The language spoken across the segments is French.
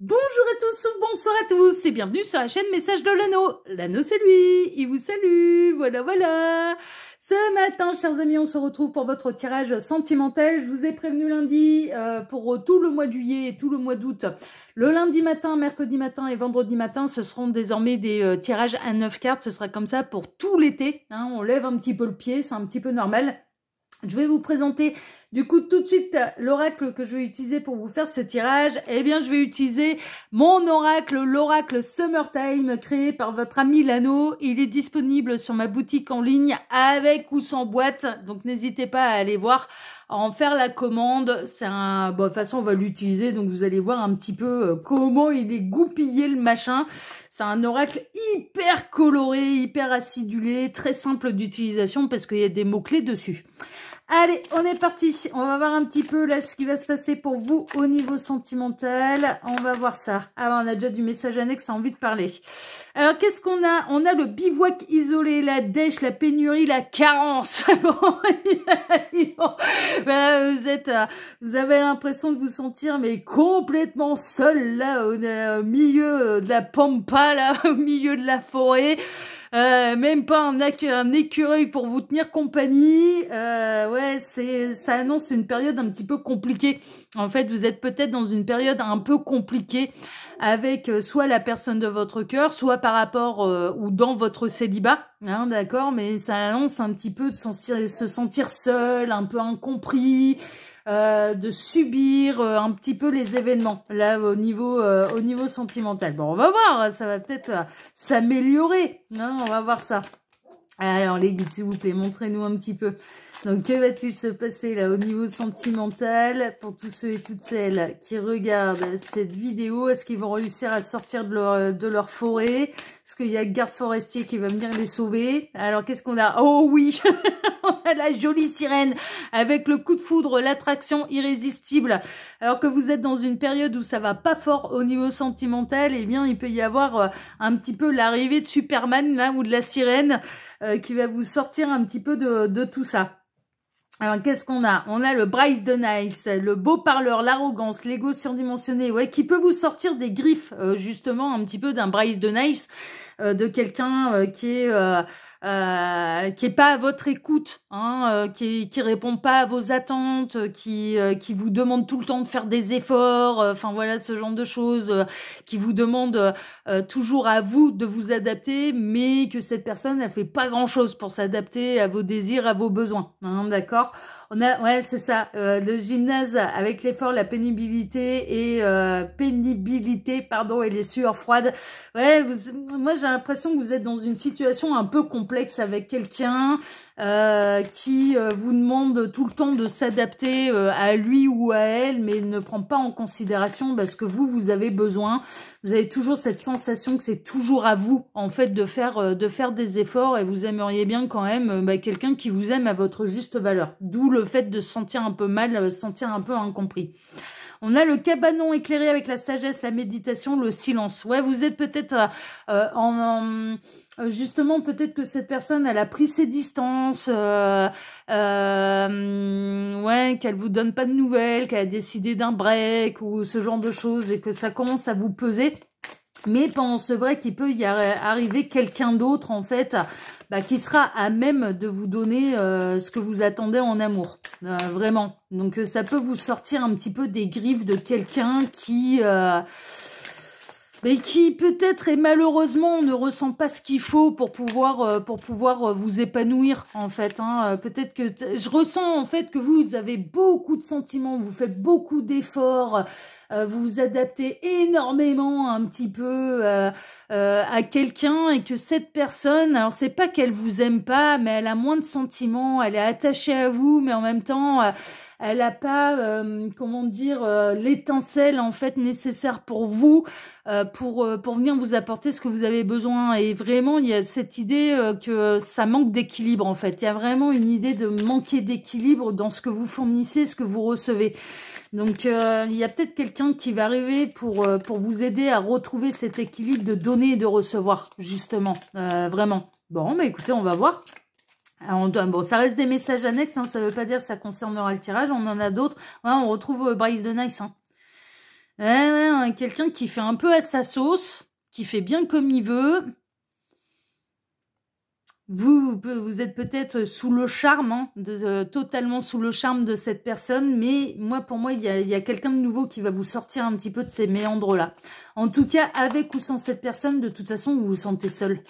Bonjour à tous, bonsoir à tous et bienvenue sur la chaîne Message de l'Anneau. L'Anneau c'est lui, il vous salue, voilà. Ce matin, chers amis, on se retrouve pour votre tirage sentimental. Je vous ai prévenu lundi pour tout le mois de juillet et tout le mois d'août. Le lundi matin, mercredi matin et vendredi matin, ce seront désormais des tirages à 9 cartes. Ce sera comme ça pour tout l'été. Hein, on lève un petit peu le pied, c'est un petit peu normal. Je vais vous présenter du coup tout de suite l'oracle que je vais utiliser pour vous faire ce tirage. Eh bien, je vais utiliser mon oracle, l'oracle Summertime, créé par votre ami l'Anneau. Il est disponible sur ma boutique en ligne avec ou sans boîte. Donc, n'hésitez pas à aller voir, à en faire la commande. C'est un... Bon, de toute façon, on va l'utiliser. Donc, vous allez voir un petit peu comment il est goupillé le machin. C'est un oracle hyper coloré, hyper acidulé, très simple d'utilisation parce qu'il y a des mots-clés dessus. Allez, on est parti. On va voir un petit peu là ce qui va se passer pour vous au niveau sentimental. On va voir ça. Ah, on a déjà du message annexe, a envie de parler. Alors, qu'est-ce qu'on a? On a le bivouac isolé, la dèche, la pénurie, la carence. Voilà, vous avez l'impression de vous sentir mais complètement seul là au milieu de la pampa, là au milieu de la forêt. Même pas un écureuil pour vous tenir compagnie. Ouais, ça annonce une période un petit peu compliquée. En fait, vous êtes peut-être dans une période un peu compliquée avec soit la personne de votre cœur, soit par rapport ou dans votre célibat, hein, d'accord, mais ça annonce un petit peu de se sentir seul, un peu incompris, de subir un petit peu les événements là au niveau sentimental. Bon, on va voir, ça va peut-être s'améliorer, hein, on va voir ça. Alors les guides, s'il vous plaît, montrez-nous un petit peu. Donc que va-t-il se passer là au niveau sentimental pour tous ceux et toutes celles qui regardent cette vidéo? Est-ce qu'ils vont réussir à sortir de leur forêt? Est-ce qu'il y a le garde forestier qui va venir les sauver? Alors qu'est-ce qu'on a? Oh oui, on a la jolie sirène avec le coup de foudre, l'attraction irrésistible. Alors que vous êtes dans une période où ça va pas fort au niveau sentimental, eh bien il peut y avoir un petit peu l'arrivée de Superman là ou de la sirène qui va vous sortir un petit peu de tout ça. Alors, qu'est-ce qu'on a? On a le Bryce de Nice, le beau parleur, l'arrogance, l'ego surdimensionné, ouais, qui peut vous sortir des griffes, justement, un petit peu d'un Bryce de Nice, de quelqu'un qui est pas à votre écoute, hein, qui répond pas à vos attentes, qui vous demande tout le temps de faire des efforts, enfin voilà, ce genre de choses, qui vous demande toujours à vous de vous adapter, mais que cette personne elle fait pas grand chose pour s'adapter à vos désirs, à vos besoins, hein, d'accord? On a, ouais, c'est ça, le gymnase avec l'effort, la pénibilité pardon, et les sueurs froides. Ouais, moi j'ai l'impression que vous êtes dans une situation un peu complexe avec quelqu'un qui vous demande tout le temps de s'adapter à lui ou à elle, mais il ne prend pas en considération parce que vous avez besoin. Vous avez toujours cette sensation que c'est toujours à vous, en fait, de faire des efforts et vous aimeriez bien quand même quelqu'un qui vous aime à votre juste valeur. D'où le fait de se sentir un peu mal, se sentir un peu incompris. On a le cabanon éclairé avec la sagesse, la méditation, le silence. Ouais, vous êtes peut-être justement, peut-être que cette personne, elle a pris ses distances, ouais, qu'elle vous donne pas de nouvelles, qu'elle a décidé d'un break ou ce genre de choses et que ça commence à vous peser. Mais pendant ce break, il peut y arriver quelqu'un d'autre, en fait, qui sera à même de vous donner ce que vous attendez en amour. Vraiment. Donc, ça peut vous sortir un petit peu des griffes de quelqu'un qui peut-être et malheureusement ne ressent pas ce qu'il faut pour pouvoir vous épanouir, en fait. Hein. Peut-être que je ressens, en fait, que vous avez beaucoup de sentiments, vous faites beaucoup d'efforts, vous vous adaptez énormément un petit peu à quelqu'un et que cette personne, alors c'est pas qu'elle vous aime pas, mais elle a moins de sentiments, elle est attachée à vous, mais en même temps, elle a pas, comment dire, l'étincelle en fait nécessaire pour vous, pour venir vous apporter ce que vous avez besoin. Et vraiment, il y a cette idée que ça manque d'équilibre en fait. Il y a vraiment une idée de manquer d'équilibre dans ce que vous fournissez, ce que vous recevez. Donc, il y a peut-être quelqu'un qui va arriver pour vous aider à retrouver cet équilibre de donner et de recevoir, justement, vraiment. Bon, mais écoutez, on va voir. Alors, bon, ça reste des messages annexes, hein, ça ne veut pas dire que ça concernera le tirage, on en a d'autres. Ouais, on retrouve Bryce de Nice. Hein. Ouais, quelqu'un qui fait un peu à sa sauce, qui fait bien comme il veut. Vous êtes peut-être sous le charme, hein, totalement sous le charme de cette personne, mais pour moi, il y a quelqu'un de nouveau qui va vous sortir un petit peu de ces méandres-là. En tout cas, avec ou sans cette personne, de toute façon, vous vous sentez seul.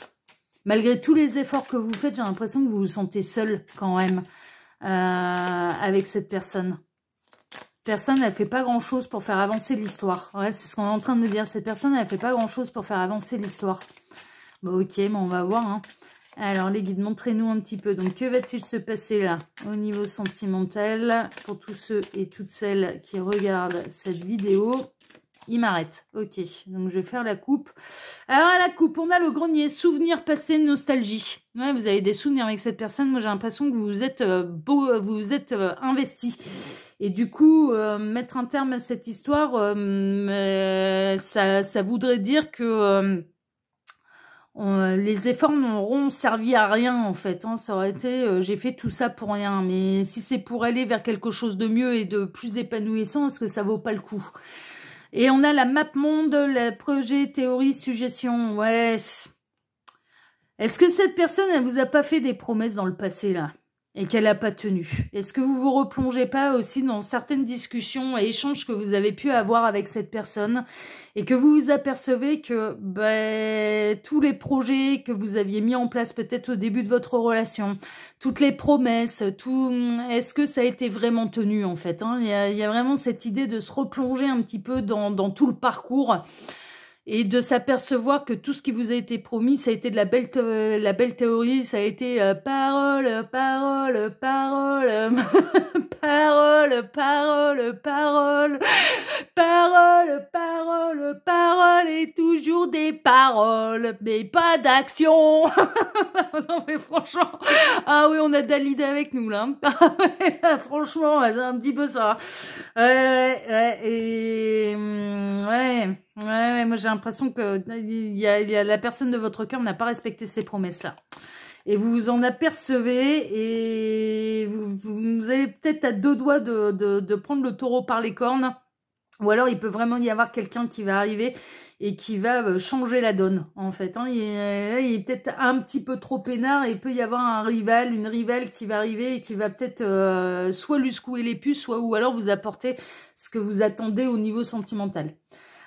Malgré tous les efforts que vous faites, j'ai l'impression que vous vous sentez seul quand même avec cette personne. Cette personne, elle fait pas grand-chose pour faire avancer l'histoire. Ouais, c'est ce qu'on est en train de me dire. Cette personne, elle fait pas grand-chose pour faire avancer l'histoire. Bon, ok, mais on va voir, hein. Alors, les guides, montrez-nous un petit peu. Donc, que va-t-il se passer là, au niveau sentimental, pour tous ceux et toutes celles qui regardent cette vidéo? Il m'arrête. Ok, donc je vais faire la coupe. Alors, à la coupe, on a le grenier. Souvenir passé, nostalgie. Ouais, vous avez des souvenirs avec cette personne. Moi, j'ai l'impression que vous vous êtes investi. Et du coup, mettre un terme à cette histoire, ça voudrait dire que... les efforts n'auront servi à rien en fait, hein. Ça aurait été j'ai fait tout ça pour rien, mais si c'est pour aller vers quelque chose de mieux et de plus épanouissant, est-ce que ça vaut pas le coup? Et on a la map monde, le projet, théorie, suggestion. Ouais, est-ce que cette personne, elle vous a pas fait des promesses dans le passé là et qu'elle n'a pas tenu? Est-ce que vous vous replongez pas aussi dans certaines discussions et échanges que vous avez pu avoir avec cette personne et que vous vous apercevez que tous les projets que vous aviez mis en place peut-être au début de votre relation, toutes les promesses, est-ce que ça a été vraiment tenu en fait, hein? Il y a vraiment cette idée de se replonger un petit peu dans tout le parcours et de s'apercevoir que tout ce qui vous a été promis, ça a été de la belle théorie, ça a été parole, parole, parole, parole, parole, parole, parole, parole, parole, et toujours des paroles, mais pas d'action. Non mais franchement, ah oui, on a Dalida avec nous là. Franchement, c'est un petit peu ça. Ouais, moi j'ai l'impression que la personne de votre cœur n'a pas respecté ses promesses-là. Et vous vous en apercevez et vous avez peut-être à deux doigts de prendre le taureau par les cornes. Ou alors il peut vraiment y avoir quelqu'un qui va arriver et qui va changer la donne, en fait, hein. Il est peut-être un petit peu trop peinard et il peut y avoir un rival, une rivale qui va arriver et qui va peut-être soit lui secouer les puces, ou alors vous apporter ce que vous attendez au niveau sentimental.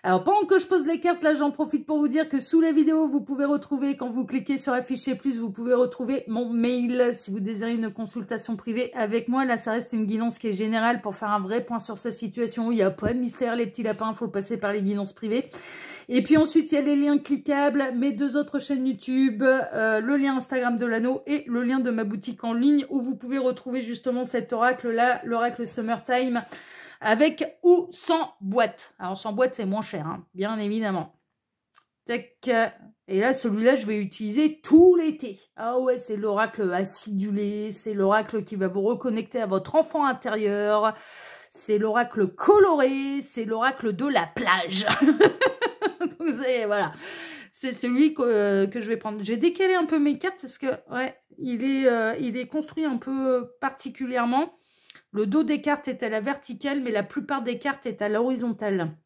Alors, pendant que je pose les cartes, là, j'en profite pour vous dire que sous la vidéo, vous pouvez retrouver, quand vous cliquez sur afficher plus, vous pouvez retrouver mon mail si vous désirez une consultation privée avec moi. Là, ça reste une guidance qui est générale pour faire un vrai point sur sa situation. Il n'y a pas de mystère, les petits lapins, il faut passer par les guidances privées. Et puis ensuite, il y a les liens cliquables, mes deux autres chaînes YouTube, le lien Instagram de l'anneau et le lien de ma boutique en ligne où vous pouvez retrouver justement cet oracle-là, l'oracle Summertime, avec ou sans boîte. Alors sans boîte, c'est moins cher, hein, bien évidemment. Tac. Et là, celui-là, je vais l'utiliser tout l'été. Ah ouais, c'est l'oracle acidulé, c'est l'oracle qui va vous reconnecter à votre enfant intérieur, c'est l'oracle coloré, c'est l'oracle de la plage. Donc voilà, c'est celui que je vais prendre. J'ai décalé un peu mes cartes parce que ouais, il est construit un peu particulièrement. Le dos des cartes est à la verticale, mais la plupart des cartes est à l'horizontale.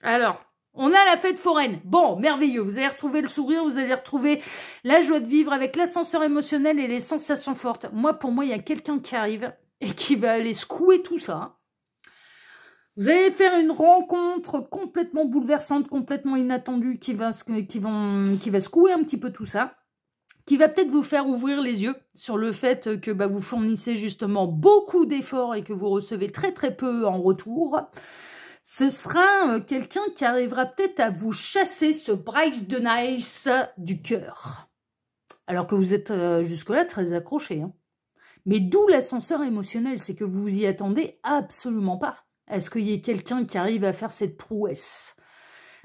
Alors, on a la fête foraine. Bon, merveilleux. Vous allez retrouver le sourire, vous allez retrouver la joie de vivre avec l'ascenseur émotionnel et les sensations fortes. Pour moi, il y a quelqu'un qui arrive et qui va aller secouer tout ça. Vous allez faire une rencontre complètement bouleversante, complètement inattendue, qui va secouer un petit peu tout ça, qui va peut-être vous faire ouvrir les yeux sur le fait que vous fournissez justement beaucoup d'efforts et que vous recevez très très peu en retour. Ce sera quelqu'un qui arrivera peut-être à vous chasser ce Bryce de Nice du cœur. Alors que vous êtes jusque-là très accroché, hein. Mais d'où l'ascenseur émotionnel, c'est que vous vous y attendez absolument pas. Est-ce qu'il y a quelqu'un qui arrive à faire cette prouesse?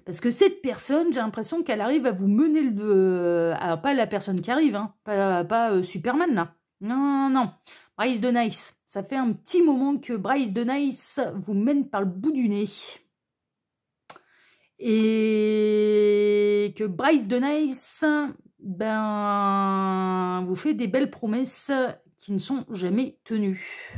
Parce que cette personne, j'ai l'impression qu'elle arrive à vous mener le... Alors, pas la personne qui arrive, hein, pas Superman, là. Non, non, Bryce de Nice. Ça fait un petit moment que Bryce de Nice vous mène par le bout du nez. Et que Bryce de Nice, vous fait des belles promesses qui ne sont jamais tenues.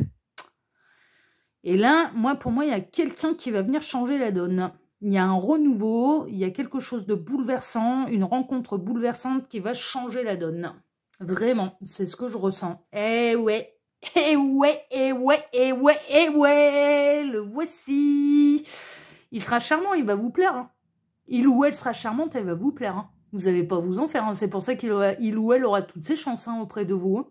Et là, pour moi, il y a quelqu'un qui va venir changer la donne. il y a un renouveau, il y a quelque chose de bouleversant, une rencontre bouleversante qui va changer la donne. Vraiment, c'est ce que je ressens. Eh ouais, eh ouais, eh ouais, eh ouais, eh ouais, le voici. Il sera charmant, il va vous plaire. Hein. Il ou elle sera charmante, elle va vous plaire. Hein. Vous n'avez pas à vous en faire. Hein. C'est pour ça qu'il ou elle aura toutes ses chances hein, auprès de vous. Hein.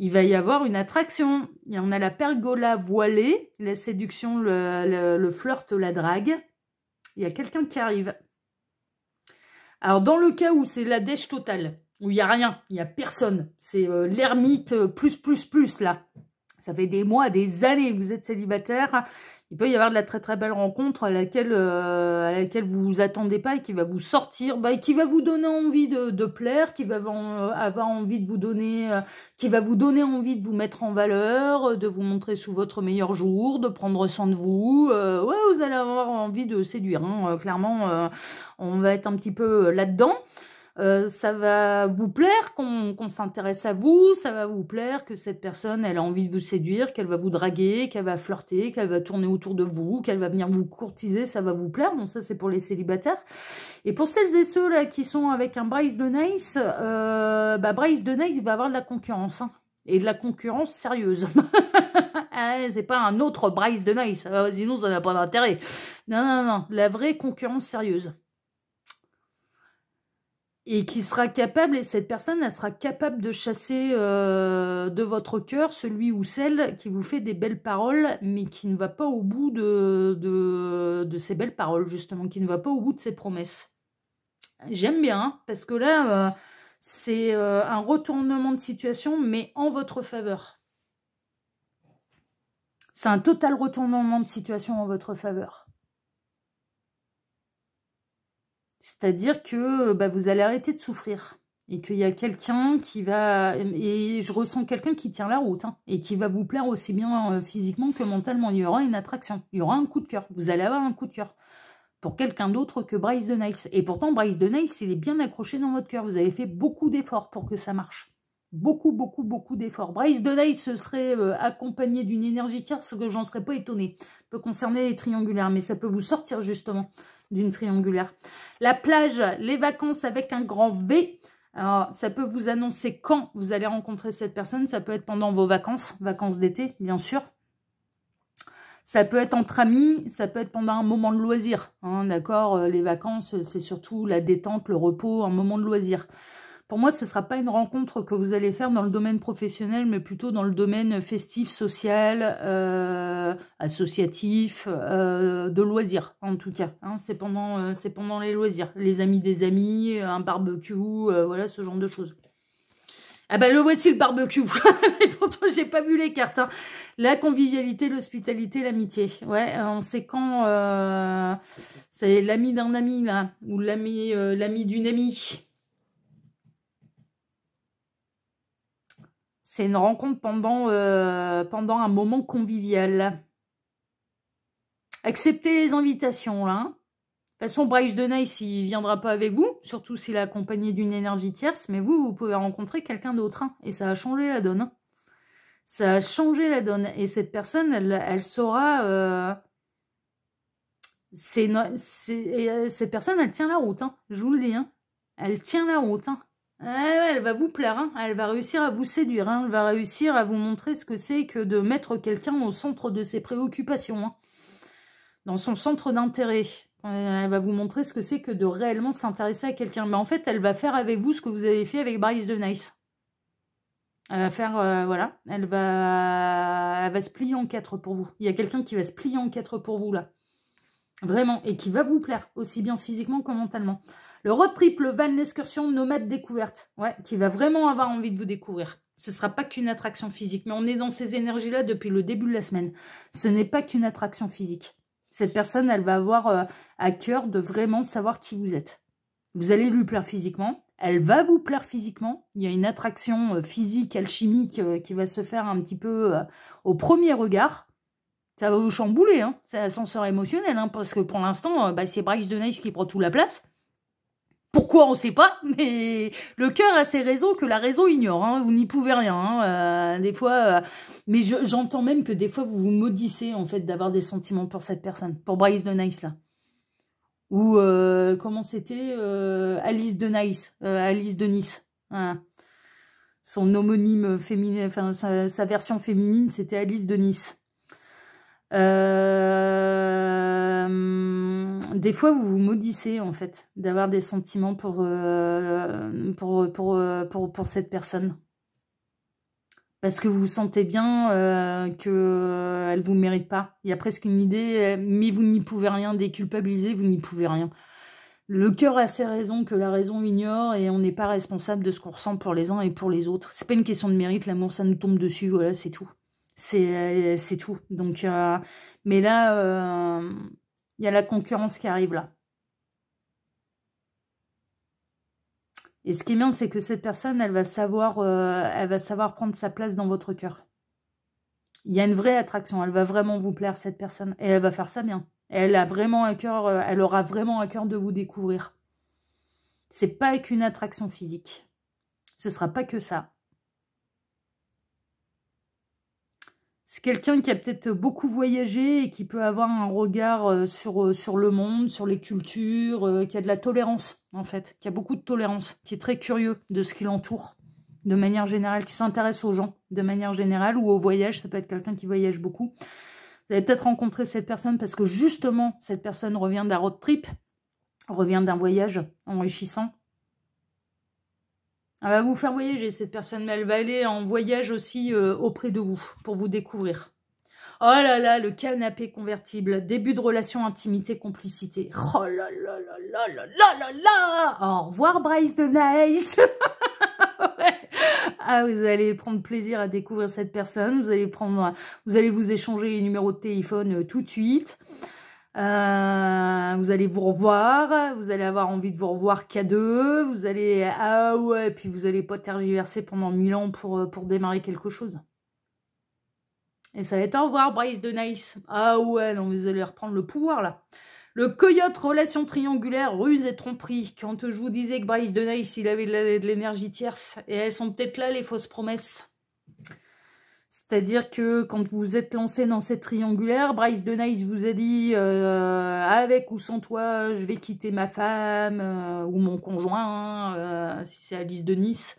Il va y avoir une attraction. Il y en a la pergola voilée, la séduction, le flirt, la drague. Il y a quelqu'un qui arrive. Alors, dans le cas où c'est la dèche totale, où il n'y a rien, il n'y a personne, c'est l'ermite plus, là. Ça fait des mois, des années que vous êtes célibataire. Il peut y avoir de la très très belle rencontre à laquelle vous vous attendez pas et qui va vous sortir, qui va vous donner envie de plaire, qui va avoir envie de vous donner, qui va vous donner envie de vous mettre en valeur, de vous montrer sous votre meilleur jour, de prendre soin de vous. Ouais, vous allez avoir envie de séduire. Hein. Clairement, on va être un petit peu là-dedans. Ça va vous plaire qu'on s'intéresse à vous, ça va vous plaire que cette personne, elle a envie de vous séduire, qu'elle va vous draguer, qu'elle va flirter, qu'elle va tourner autour de vous, qu'elle va venir vous courtiser, ça va vous plaire. Bon, ça, c'est pour les célibataires. Et pour celles et ceux là qui sont avec un Bryce de Nice, Bryce de Nice, il va avoir de la concurrence. Hein, et de la concurrence sérieuse. C'est pas un autre Bryce de Nice, sinon ça n'a pas d'intérêt. Non, non, non, la vraie concurrence sérieuse. Et qui sera capable, et cette personne, elle sera capable de chasser de votre cœur celui ou celle qui vous fait des belles paroles, mais qui ne va pas au bout de ces belles paroles, justement, qui ne va pas au bout de ses promesses. J'aime bien, hein, parce que là, c'est un retournement de situation, mais en votre faveur. C'est un total retournement de situation en votre faveur. C'est-à-dire que vous allez arrêter de souffrir. Et qu'il y a quelqu'un qui va... Et je ressens quelqu'un qui tient la route. Hein, et qui va vous plaire aussi bien physiquement que mentalement. Il y aura une attraction. Il y aura un coup de cœur. Vous allez avoir un coup de cœur. Pour quelqu'un d'autre que Bryce de Nice. Et pourtant, Bryce de Nice, il est bien accroché dans votre cœur. Vous avez fait beaucoup d'efforts pour que ça marche. Beaucoup, beaucoup, beaucoup d'efforts. Bryce de Nice se serait accompagné d'une énergie tierce, ce que j'en serais pas étonnée. Ça peut concerner les triangulaires. Mais ça peut vous sortir justement d'une triangulaire. La plage, les vacances avec un grand V. Alors, ça peut vous annoncer quand vous allez rencontrer cette personne. Ça peut être pendant vos vacances d'été, bien sûr. Ça peut être entre amis, ça peut être pendant un moment de loisir. Hein, d'accord, les vacances, c'est surtout la détente, le repos, un moment de loisir. Pour moi, ce ne sera pas une rencontre que vous allez faire dans le domaine professionnel, mais plutôt dans le domaine festif, social, associatif, de loisirs, en tout cas. Hein, c'est pendant les loisirs. Les amis des amis, un barbecue, voilà, ce genre de choses. Ah le voici le barbecue. Mais pourtant, j'ai pas vu les cartes. Hein. La convivialité, l'hospitalité, l'amitié. Ouais, on sait quand c'est l'ami d'un ami, là, ou l'ami d'une amie. C'est une rencontre pendant un moment convivial. Acceptez les invitations, là. De toute façon, Bryce de Nice, il ne viendra pas avec vous, surtout s'il est accompagné d'une énergie tierce, mais vous pouvez rencontrer quelqu'un d'autre, hein, et ça a changé la donne. Hein. Ça a changé la donne, et cette personne, elle saura... cette personne, elle tient la route, hein, je vous le dis. Hein. Elle tient la route, hein. Elle va vous plaire, hein. Elle va réussir à vous séduire, hein. Elle va réussir à vous montrer ce que c'est que de mettre quelqu'un au centre de ses préoccupations, hein. Dans son centre d'intérêt. Elle va vous montrer ce que c'est que de réellement s'intéresser à quelqu'un. Mais en fait, elle va faire avec vous ce que vous avez fait avec Bryce de Nice. Elle va faire, voilà, elle va se plier en quatre pour vous. Il y a quelqu'un qui va se plier en quatre pour vous, là. Vraiment, et qui va vous plaire, aussi bien physiquement que mentalement. Le road trip, le van, l'excursion, nomade découverte. Ouais, qui va vraiment avoir envie de vous découvrir. Ce ne sera pas qu'une attraction physique. Mais on est dans ces énergies-là depuis le début de la semaine. Ce n'est pas qu'une attraction physique. Cette personne, elle va avoir à cœur de vraiment savoir qui vous êtes. Vous allez lui plaire physiquement. Elle va vous plaire physiquement. Il y a une attraction physique, alchimique qui va se faire un petit peu au premier regard. Ça va vous chambouler, hein. C'est l'ascenseur émotionnel, hein, parce que pour l'instant, c'est Bryce de Nice qui prend toute la place. Pourquoi, on ne sait pas, mais le cœur a ses raisons que la raison ignore, hein. Vous n'y pouvez rien, hein. Des fois, mais j'entends même que des fois, vous vous maudissez, en fait, d'avoir des sentiments pour cette personne, pour Bryce de Nice, là. Ou comment c'était Alice de Nice, Alice de Nice. Voilà. Son homonyme féminin, enfin sa version féminine, c'était Alice de Nice. Des fois, vous vous maudissez, en fait, d'avoir des sentiments pour cette personne. Parce que vous sentez bien qu'elle ne vous mérite pas. Il y a presque une idée, mais vous n'y pouvez rien, déculpabiliser, vous n'y pouvez rien. Le cœur a ses raisons que la raison ignore et on n'est pas responsable de ce qu'on ressent pour les uns et pour les autres. C'est pas une question de mérite, l'amour ça nous tombe dessus, voilà, c'est tout. C'est tout. Donc, mais là, il y a la concurrence qui arrive là. Et ce qui est bien, c'est que cette personne, elle va savoir prendre sa place dans votre cœur. Il y a une vraie attraction, elle va vraiment vous plaire, cette personne. Et elle va faire ça bien. Elle a vraiment à cœur, elle aura vraiment à cœur de vous découvrir. C'est pas qu'une attraction physique. Ce sera pas que ça. C'est quelqu'un qui a peut-être beaucoup voyagé et qui peut avoir un regard sur le monde, sur les cultures, qui a de la tolérance, en fait, qui a beaucoup de tolérance, qui est très curieux de ce qui l'entoure, de manière générale, qui s'intéresse aux gens, de manière générale, ou au voyage. Ça peut être quelqu'un qui voyage beaucoup. Vous allez peut-être rencontrer cette personne parce que justement, cette personne revient d'un road trip, revient d'un voyage enrichissant. Elle va vous faire voyager, cette personne, mais elle va aller en voyage aussi auprès de vous, pour vous découvrir. Oh là là, le canapé convertible, début de relation, intimité, complicité. Oh là là là là là là là là. Au revoir Bryce de Nice. Ouais. Ah, vous allez prendre plaisir à découvrir cette personne, vous allez vous échanger les numéros de téléphone tout de suite. Vous allez vous revoir, vous allez avoir envie de vous revoir qu'à deux, vous allez, ah ouais, puis vous allez pas tergiverser pendant 1000 ans pour démarrer quelque chose. Et ça va être au revoir, Bryce de Nice. Ah ouais, non, vous allez reprendre le pouvoir là. Le coyote, relation triangulaire, ruse et tromperie. Quand je vous disais que Bryce de Nice, il avait de l'énergie tierce, et elles sont peut-être là les fausses promesses. C'est-à-dire que quand vous êtes lancé dans cette triangulaire, Bryce de Nice vous a dit avec ou sans toi, je vais quitter ma femme ou mon conjoint, si c'est Alice de Nice.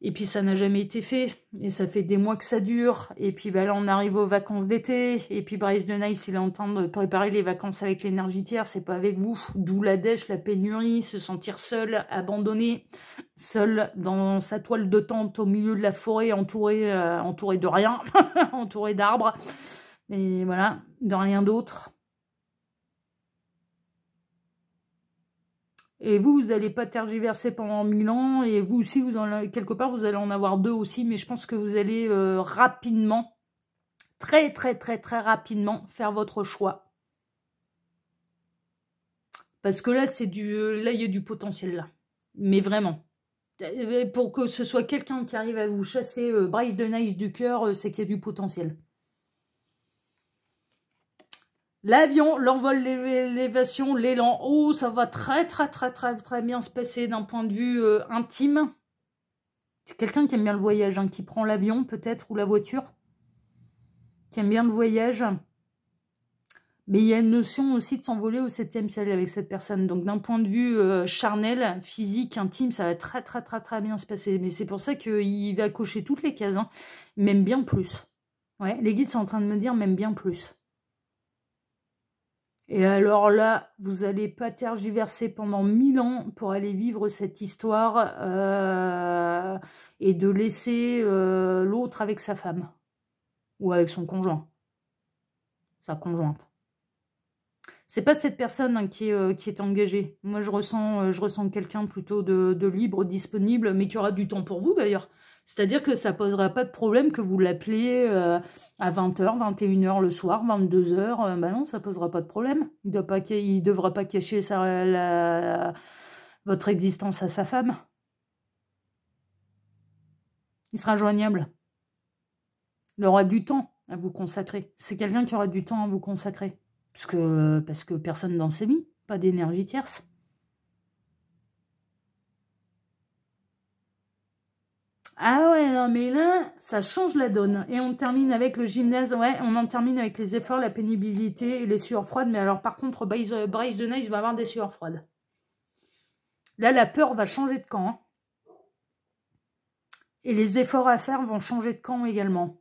Et puis ça n'a jamais été fait. Et ça fait des mois que ça dure. Et puis bah, là, on arrive aux vacances d'été. Et puis Bryce de Nice, il est en train de préparer les vacances avec l'énergie tierce. C'est pas avec vous. D'où la dèche, la pénurie, se sentir seul, abandonné, seul dans sa toile de tente au milieu de la forêt, entouré de rien, entouré d'arbres. Et voilà, de rien d'autre. Et vous n'allez pas tergiverser pendant 1000 ans. Et vous aussi, quelque part, vous allez en avoir deux aussi. Mais je pense que vous allez rapidement, très rapidement, faire votre choix. Parce que là, là, il y a du potentiel là. Mais vraiment. Pour que ce soit quelqu'un qui arrive à vous chasser Bryce de Nice du cœur, c'est qu'il y a du potentiel. L'avion, l'envol, l'élévation, l'élan. Oh, ça va très bien se passer d'un point de vue intime. C'est quelqu'un qui aime bien le voyage, hein, qui prend l'avion peut-être, ou la voiture. Qui aime bien le voyage. Mais il y a une notion aussi de s'envoler au 7e ciel avec cette personne. Donc d'un point de vue charnel, physique, intime, ça va très bien se passer. Mais c'est pour ça qu'il va cocher toutes les cases. Hein. Même bien plus. Ouais, les guides sont en train de me dire même bien plus. Et alors là, vous n'allez pas tergiverser pendant 1000 ans pour aller vivre cette histoire et de laisser l'autre avec sa femme. Ou avec son conjoint. Sa conjointe. C'est pas cette personne hein, qui est engagée. Moi, je ressens quelqu'un plutôt de libre, disponible, mais qui aura du temps pour vous d'ailleurs. C'est-à-dire que ça posera pas de problème que vous l'appeliez à 20h, 21h le soir, 22h. Bah non, ça posera pas de problème. Il devra pas cacher votre existence à sa femme. Il sera joignable. Il aura du temps à vous consacrer. C'est quelqu'un qui aura du temps à vous consacrer. Parce que personne dans ses vies, pas d'énergie tierce. Ah ouais, non, mais là, ça change la donne. Et on termine avec le gymnase. Ouais, on en termine avec les efforts, la pénibilité et les sueurs froides. Mais alors, par contre, Bryce the Nice va avoir des sueurs froides. Là, la peur va changer de camp. Hein. Et les efforts à faire vont changer de camp également.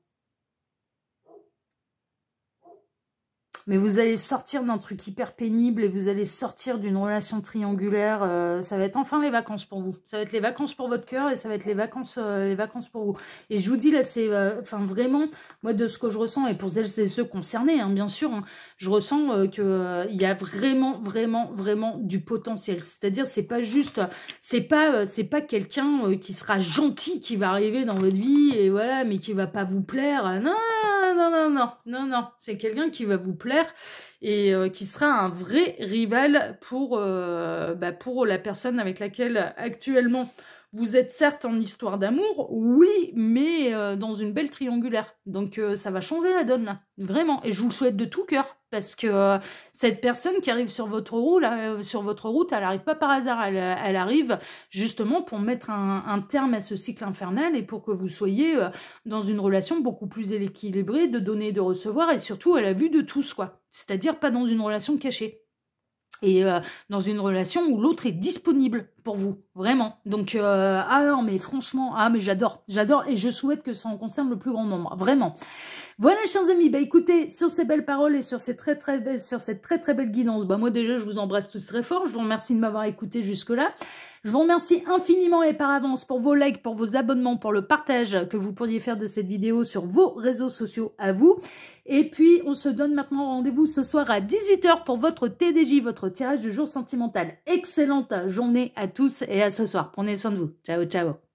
Mais vous allez sortir d'un truc hyper pénible et vous allez sortir d'une relation triangulaire. Ça va être enfin les vacances pour vous. Ça va être les vacances pour votre cœur et ça va être les vacances pour vous. Et je vous dis là, c'est enfin vraiment, moi de ce que je ressens, et pour celles et ceux concernés, hein, bien sûr, hein, je ressens qu'il y a vraiment du potentiel. C'est-à-dire, c'est pas juste, c'est pas quelqu'un qui sera gentil qui va arriver dans votre vie et voilà, mais qui va pas vous plaire. Non. C'est quelqu'un qui va vous plaire et qui sera un vrai rival pour la personne avec laquelle actuellement vous êtes certes en histoire d'amour, oui, mais dans une belle triangulaire. Donc ça va changer la donne là, vraiment. Et je vous le souhaite de tout cœur. Parce que cette personne qui arrive sur votre route, elle n'arrive pas par hasard. Elle arrive justement pour mettre un terme à ce cycle infernal et pour que vous soyez dans une relation beaucoup plus équilibrée, de donner et de recevoir, et surtout à la vue de tous, quoi. C'est-à-dire pas dans une relation cachée. Et dans une relation où l'autre est disponible pour vous, vraiment. Donc, ah non, mais franchement, ah mais j'adore, et je souhaite que ça en concerne le plus grand nombre, vraiment. Voilà, chers amis, bah écoutez, sur ces belles paroles et sur cette très belle guidance, bah moi déjà, je vous embrasse tous très fort, je vous remercie de m'avoir écouté jusque-là. Je vous remercie infiniment et par avance pour vos likes, pour vos abonnements, pour le partage que vous pourriez faire de cette vidéo sur vos réseaux sociaux à vous. Et puis, on se donne maintenant rendez-vous ce soir à 18 h pour votre TDJ, votre tirage du jour sentimental. Excellente journée à tous et à ce soir. Prenez soin de vous. Ciao, ciao.